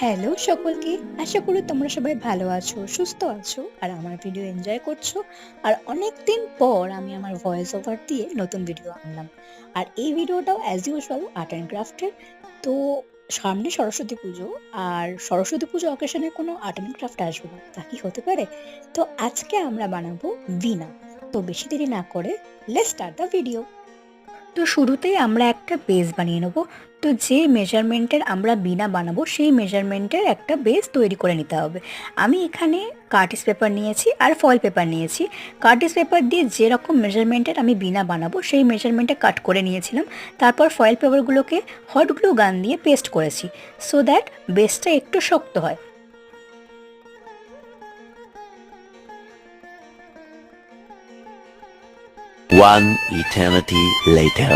Hello সকলকে, আশা করি তোমরা সবাই ভালো আছো, সুস্থ আছো আর আমার ভিডিও এনজয় করছো। আর অনেক দিন পর আমি আমার ভয়েস ওভার দিয়ে নতুন ভিডিও আনলাম। আর এই ভিডিওটাও অ্যাজ ইউজুয়াল আর্ট অ্যান্ড ক্রাফটের। তো সামনে সরস্বতী পুজো, আর সরস্বতী পুজো অকেশনে কোনো আর্ট অ্যান্ড ক্রাফট আসবে না, তা কি হতে পারে? তো আজকে আমরা বানাবো বীণা। তো বেশি দেরি না করে লেটস স্টার্ট দ্য ভিডিও। তো শুরুতেই আমরা একটা বেস বানিয়ে নেব। তো যে মেজারমেন্টের আমরা বীণা বানাবো সেই মেজারমেন্টের একটা বেস তৈরি করে নিতে হবে। আমি এখানে কার্টিস পেপার নিয়েছি আর ফয়েল পেপার নিয়েছি। কার্টিস পেপার দিয়ে যেরকম মেজারমেন্টের আমি বীণা বানাবো সেই মেজারমেন্টে কাট করে নিয়েছিলাম। তারপর ফয়েল পেপারগুলোকে হট গ্লু গান দিয়ে পেস্ট করেছি, সো দ্যাট বেসটা একটু শক্ত হয়। One eternity later.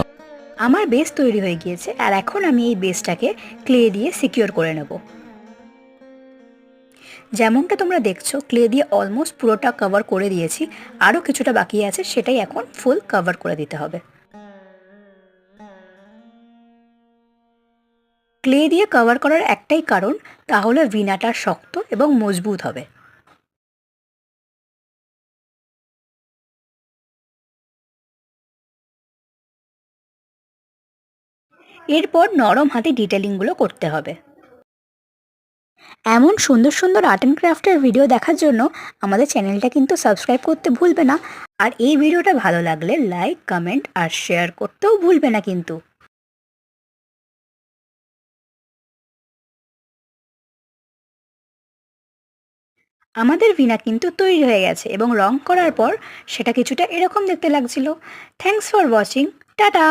আমার বেস তৈরি হয়ে গিয়েছে, আর এখন আমি এই বেসটাকে ক্লে দিয়ে সিকিউর করে নেব। যেমনটা তোমরা দেখছো, ক্লে দিয়ে অলমোস্ট পুরোটা কভার করে দিয়েছি, আরও কিছুটা বাকি আছে, সেটাই এখন ফুল কভার করে দিতে হবে। ক্লে দিয়ে কভার করার একটাই কারণ, তাহলে বীণাটা শক্ত এবং মজবুত হবে। এরপর নরম হাতে ডিটেলিংগুলো করতে হবে। এমন সুন্দর সুন্দর আর্ট অ্যান্ড ক্রাফটের ভিডিও দেখার জন্য আমাদের চ্যানেলটা কিন্তু সাবস্ক্রাইব করতে ভুলবে না। আর এই ভিডিওটা ভালো লাগলে লাইক, কমেন্ট আর শেয়ার করতেও ভুলবে না কিন্তু। আমাদের বীণা কিন্তু তৈরি হয়ে গেছে, এবং রং করার পর সেটা কিছুটা এরকম দেখতে লাগছিল। Thanks for watching. টাটা।